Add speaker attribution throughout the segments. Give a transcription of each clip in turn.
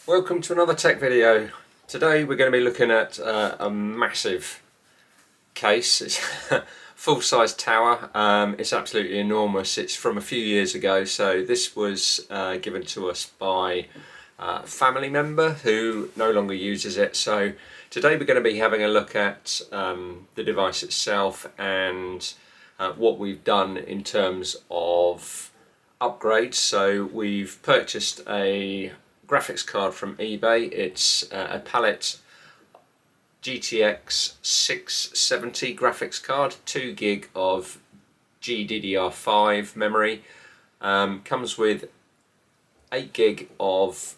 Speaker 1: Welcome to another tech video. Today we're going to be looking at a massive case. It's a full-size tower. It's absolutely enormous. It's from a few years ago, so this was given to us by a family member who no longer uses it. So today we're going to be having a look at the device itself and what we've done in terms of upgrades. So we've purchased a graphics card from eBay. It's a Palit GTX 670 graphics card, 2 gig of GDDR5 memory, comes with 8 gig of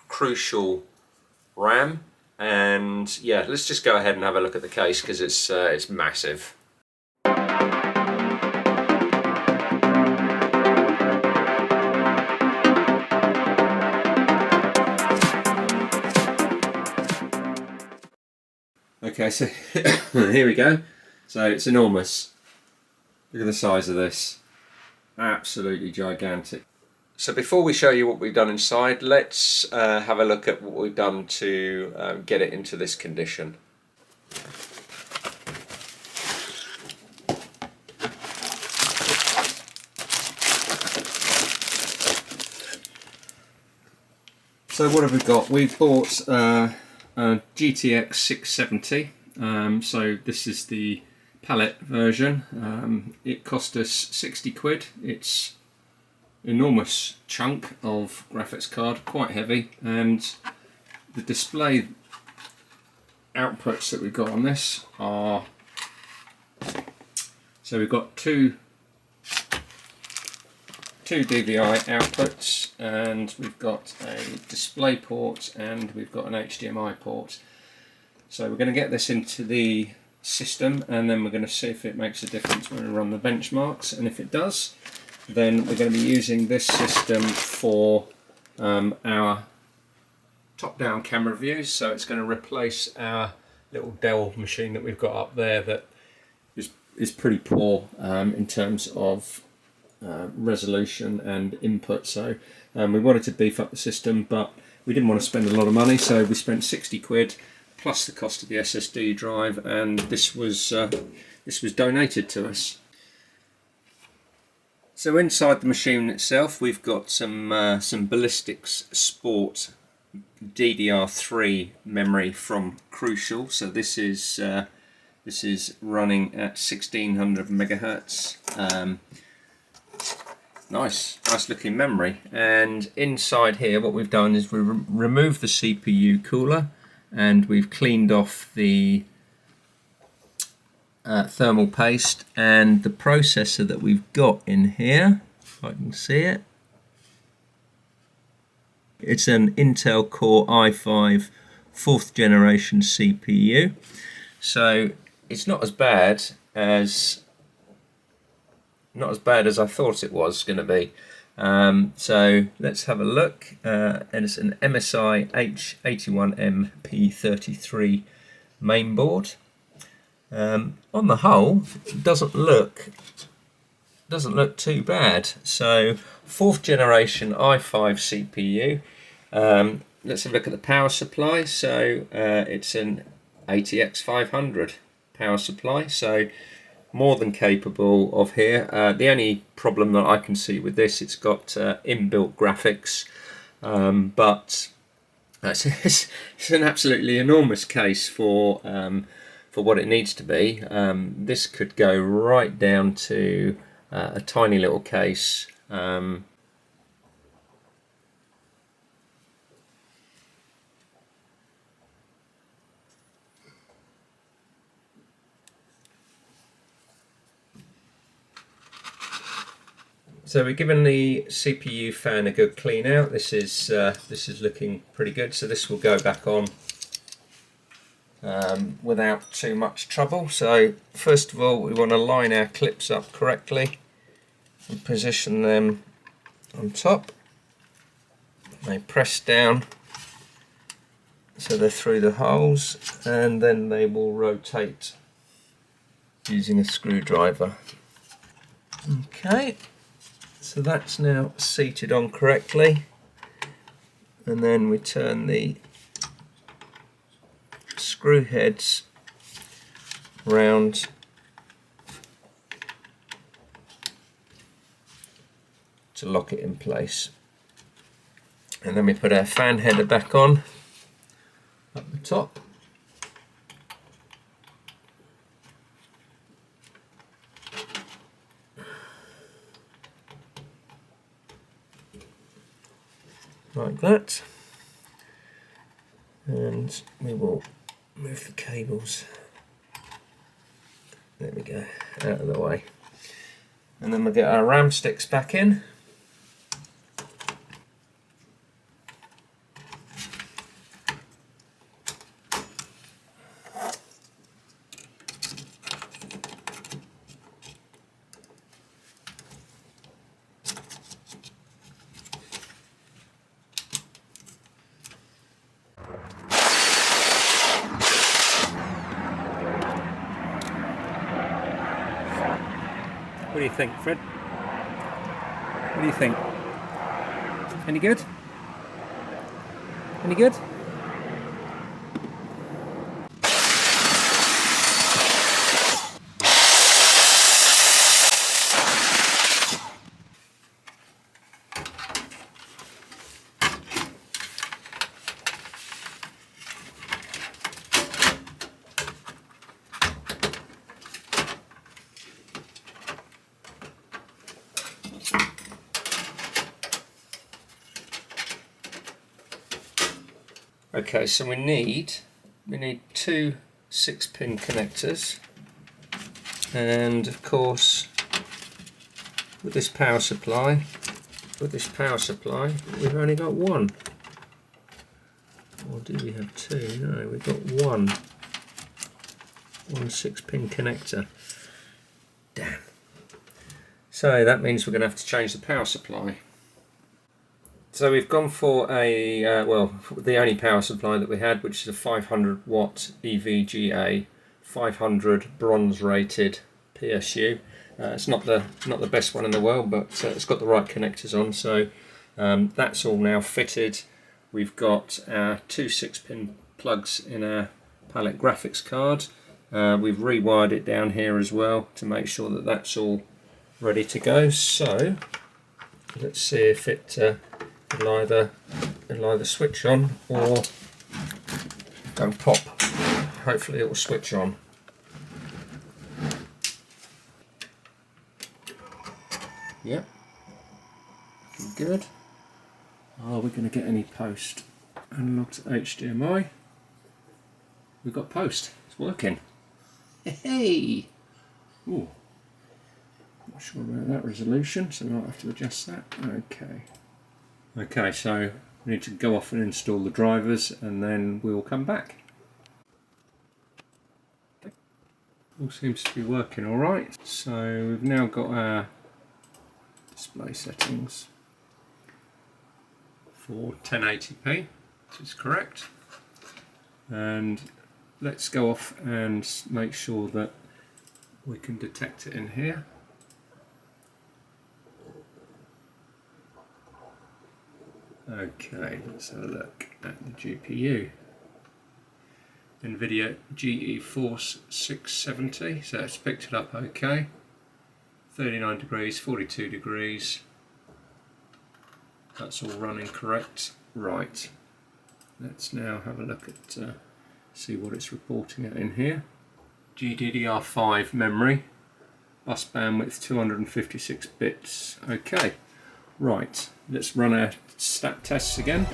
Speaker 1: Crucial RAM, and yeah, let's just go ahead and have a look at the case because it's massive. Okay, so here we go. So it's enormous. Look at the size of this. Absolutely gigantic. So before we show you what we've done inside, let's have a look at what we've done to get it into this condition. So what have we got? We've bought a GTX 670, so this is the Palit version. It cost us 60 quid. It's an enormous chunk of graphics card, quite heavy, and the display outputs that we've got on this are, so we've got two DVI outputs, and we've got a display port, and we've got an HDMI port. So we're going to get this into the system, and then we're going to see if it makes a difference when we run the benchmarks, and if it does, then we're going to be using this system for our top-down camera views. So it's going to replace our little Dell machine that we've got up there that is pretty poor in terms of resolution and input. So we wanted to beef up the system, but we didn't want to spend a lot of money, so we spent 60 quid plus the cost of the SSD drive, and this was donated to us. So inside the machine itself, we've got some Ballistics Sport DDR3 memory from Crucial. So this is running at 1600 megahertz. Nice looking memory. And inside here, what we've done is we've removed the CPU cooler, and we've cleaned off the thermal paste, and the processor that we've got in here, if I can see it, it's an Intel Core i5 4th generation CPU. So it's not as bad as I thought it was going to be. So let's have a look, and it's an MSI H81MP33 mainboard. On the whole, it doesn't look too bad. So 4th generation i5 CPU. Let's have a look at the power supply. So it's an ATX 500 power supply, so more than capable of here. The only problem that I can see with this, it's got inbuilt graphics, but it's an absolutely enormous case for what it needs to be. This could go right down to a tiny little case. So we're giving the CPU fan a good clean out. This is looking pretty good. So this will go back on without too much trouble. So first of all, we want to line our clips up correctly and position them on top. They press down so they're through the holes, and then they will rotate using a screwdriver. Okay. So that's now seated on correctly. and then we turn the screw heads round to lock it in place. And then we put our fan header back on up the top. Like that. And we will move the cables, there we go, out of the way. And then we'll get our ram sticks back in. What do you think, Fred? What do you think? Any good? Any good? Okay, so we need 2 6-pin connectors, and of course with this power supply we've only got one. Or do we have 2? No, we've got one 6-pin connector. Damn. So that means we're going to have to change the power supply. So we've gone for a, the only power supply that we had, which is a 500 watt EVGA 500 bronze rated PSU. It's not the best one in the world, but it's got the right connectors on, so that's all now fitted. We've got our 2 6-pin plugs in our Palit graphics card. We've rewired it down here as well to make sure that that's all ready to go. So let's see if it'll either switch on or don't pop. Hopefully it will switch on. Yep, good. Are we going to get any post? Analog to HDMI. We've got post. It's working. Hey! Ooh. Not sure about that resolution, so we might have to adjust that. Okay. Okay, so we need to go off and install the drivers, and then we'll come back. All seems to be working all right. So we've now got our display settings for 1080p, which is correct. And let's go off and make sure that we can detect it in here. Okay, let's have a look at the GPU. NVIDIA GeForce 670, so it's picked it up okay. 39 degrees, 42 degrees. That's all running correct. Right, let's now have a look at see what it's reporting at in here. GDDR5 memory, bus bandwidth 256 bits. Okay, right, let's run our stat tests again.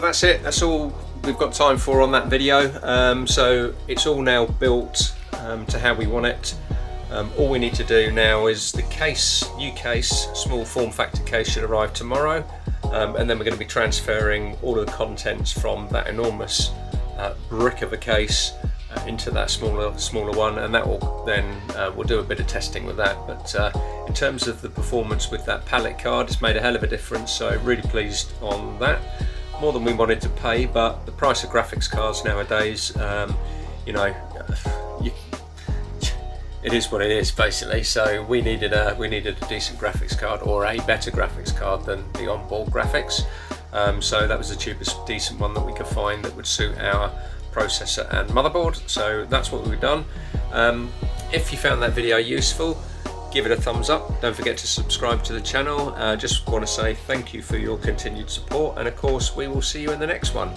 Speaker 1: that's it. That's all we've got time for on that video. So it's all now built to how we want it. All we need to do now is the case, new case, small form factor case should arrive tomorrow, and then we're going to be transferring all of the contents from that enormous brick of a case into that smaller one, and that will then we'll do a bit of testing with that. But in terms of the performance with that Palit card, it's made a hell of a difference, so really pleased on that. More than we wanted to pay, but the price of graphics cards nowadays, you know, it is what it is basically. So we needed a decent graphics card, or a better graphics card than the onboard graphics. So that was the cheapest decent one that we could find that would suit our processor and motherboard. So that's what we've done. If you found that video useful, give it a thumbs up. Don't forget to subscribe to the channel. Just want to say thank you for your continued support, and of course we will see you in the next one.